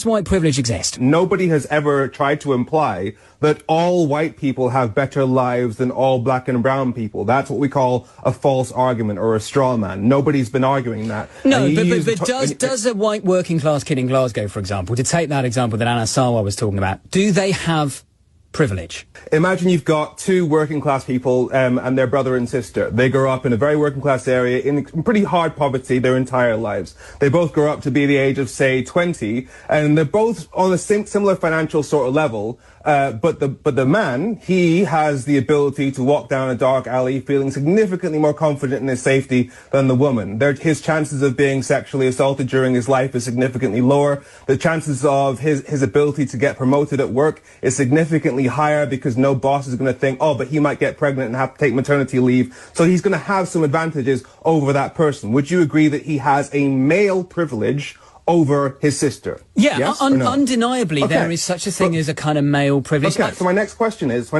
white privilege exist? Nobody has ever tried to imply that all white people have better lives than all black and brown people. That's what we call a false argument or a straw man. Nobody's been arguing that. No, but does a white working class kid in Glasgow, for example, to take that example that Anna Sarwar was talking about, do they have privilege? Imagine you've got two working class people and their brother and sister. They grow up in a very working class area in pretty hard poverty their entire lives. They both grow up to be the age of, say, 20, and they're both on a similar financial sort of level. But the man, he has the ability to walk down a dark alley feeling significantly more confident in his safety than the woman. His chances of being sexually assaulted during his life is significantly lower. The chances of his ability to get promoted at work is significantly higher because no boss is going to think, oh, but he might get pregnant and have to take maternity leave. So he's going to have some advantages over that person. Would you agree that he has a male privilege over his sister? Yeah, yes no? Undeniably, okay. There is such a thing as a kind of male privilege. Okay, so my next question is,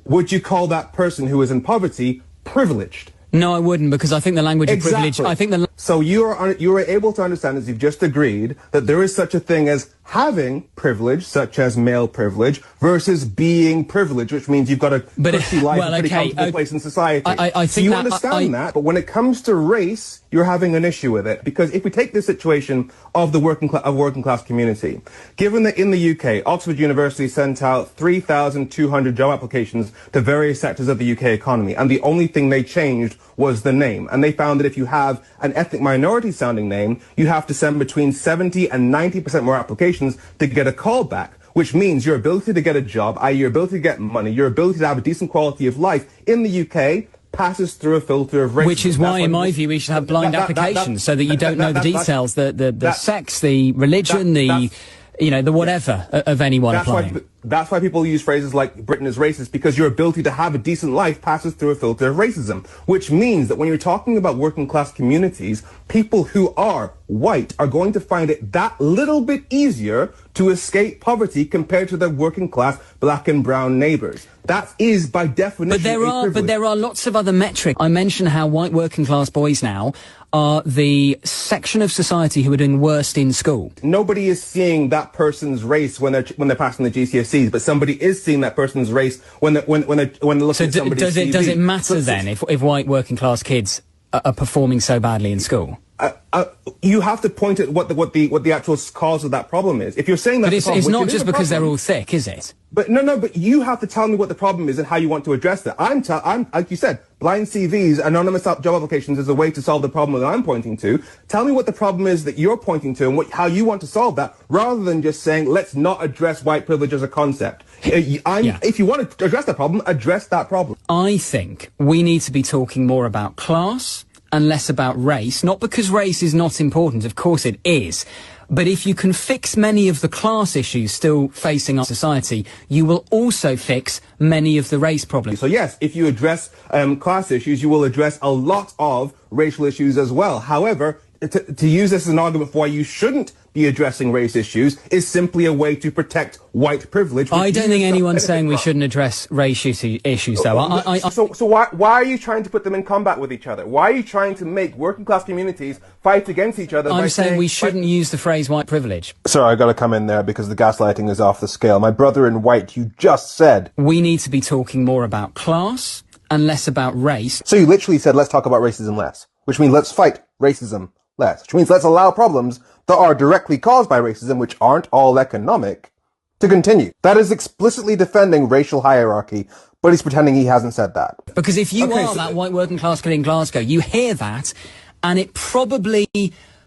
would you call that person who is in poverty privileged? No, I wouldn't, because I think the language of privilege, I think So you are able to understand, as you've just agreed, that there is such a thing as having privilege, such as male privilege, versus being privileged, which means you've got a cushy life, a pretty comfortable place in society. I think so you understand that, but when it comes to race, you're having an issue with it. Because if we take the situation of the working class community, given that in the UK, Oxford University sent out 3,200 job applications to various sectors of the UK economy, and the only thing they changed was the name. And they found that if you have an ethnic minority sounding name, you have to send between 70 and 90% more applications to get a call back, which means your ability to get a job, i.e. your ability to get money, your ability to have a decent quality of life in the UK passes through a filter of racism. Which is why, in my view, we should have blind applications so that you don't know the details, the sex, the religion, the whatever of anyone applying. That's why people use phrases like Britain is racist, because your ability to have a decent life passes through a filter of racism, which means that when you're talking about working class communities, people who are white are going to find it that little bit easier to escape poverty compared to their working class black and brown neighbours. That is by definition But there are lots of other metrics. I mentioned how white working class boys now are the section of society who are doing worst in school. Nobody is seeing that person's race when they're passing the GCSEs, but somebody is seeing that person's race when they're looking at somebody's CV. Does it matter then if white working class kids are performing so badly in school? You have to point at what the actual cause of that problem is. If you're saying that, it's not just because they're all thick, is it? But but you have to tell me what the problem is and how you want to address that. I'm like you said, blind CVs, anonymous job applications is a way to solve the problem that I'm pointing to. Tell me what the problem is that you're pointing to and how you want to solve that, rather than just saying let's not address white privilege as a concept. If you want to address that problem, address that problem. I think we need to be talking more about class and less about race, not because race is not important, of course it is, but if you can fix many of the class issues still facing our society, you will also fix many of the race problems. So yes, if you address class issues, you will address a lot of racial issues as well. However, to use this as an argument for why you shouldn't be addressing race issues is simply a way to protect white privilege. I don't think anyone's saying we shouldn't address race issues, though. So why are you trying to put them in combat with each other? Why are you trying to make working class communities fight against each other? I'm saying we shouldn't use the phrase white privilege. Sorry, I got to come in there because the gaslighting is off the scale. My brother in white, you just said we need to be talking more about class and less about race. So you literally said let's talk about racism less, which means let's fight racism less, which means let's allow problems that are directly caused by racism, which aren't all economic, to continue. That is explicitly defending racial hierarchy, but he's pretending he hasn't said that. Because if you are that white working class kid in Glasgow, you hear that, and it probably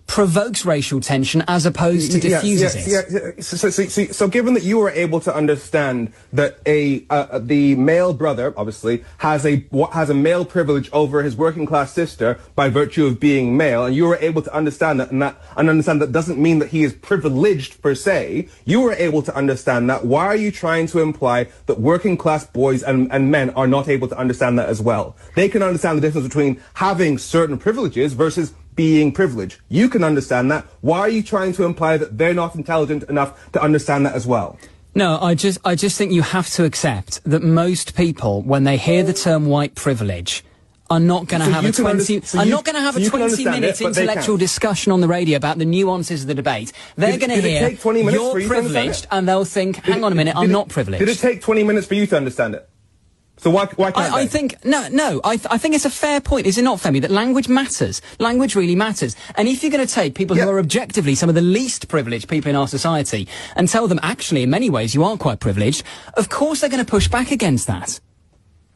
provokes racial tension as opposed to diffuses it. So given that you were able to understand that the male brother obviously has a male privilege over his working class sister by virtue of being male, and you were able to understand that, and understand that doesn't mean that he is privileged per se. You were able to understand that. Why are you trying to imply that working class boys and men are not able to understand that as well? They can understand the difference between having certain privileges versus being privileged. You can understand that. Why are you trying to imply that they're not intelligent enough to understand that as well? No, I just think you have to accept that most people, when they hear the term white privilege, are not going to have a 20 20-minute intellectual discussion on the radio about the nuances of the debate. They're going to hear you're privileged, and they'll think, hang on a minute, I'm not privileged. Did it take 20 minutes for you to understand it? So why can't I think, I think it's a fair point, is it not, Femi, that language matters. Language really matters. And if you're going to take people who are objectively some of the least privileged people in our society and tell them, actually, in many ways, you are quite privileged, of course they're going to push back against that.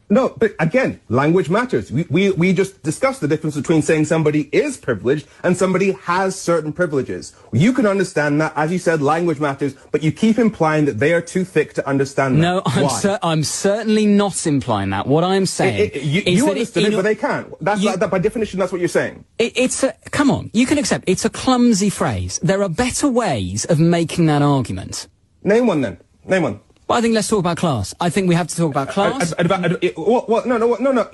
No, but again, language matters. We just discussed the difference between saying somebody is privileged and somebody has certain privileges. You can understand that, as you said, language matters, but you keep implying that they are too thick to understand that. No, I'm certainly not implying that. What I'm saying is you that understood it, but they can't. That by definition, that's what you're saying. Come on, you can accept, it's a clumsy phrase. There are better ways of making that argument. Name one then. Name one. Well, I think let's talk about class. I think we have to talk about class. No.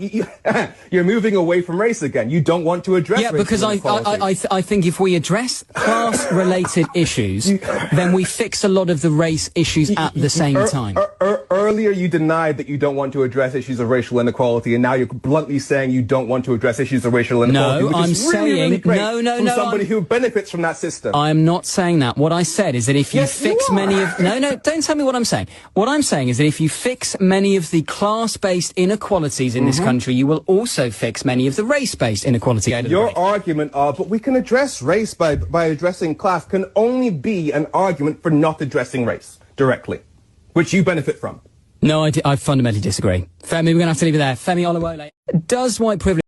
You're moving away from race again. You don't want to address race. Yeah, because I think if we address class-related issues, then we fix a lot of the race issues at the same time. Earlier, you denied that you don't want to address issues of racial inequality, and now you're bluntly saying you don't want to address issues of racial inequality. No, I'm saying from somebody who benefits from that system. I'm not saying that. What I said is that if you fix many of don't tell me what I'm saying. What I'm saying is that if you fix many of the class-based inequalities in this country, you will also fix many of the race-based inequality. Your argument of, but we can address race by addressing class, can only be an argument for not addressing race directly, which you benefit from. No, I fundamentally disagree. Femi, we're going to have to leave it there. Femi Olawole. Does white privilege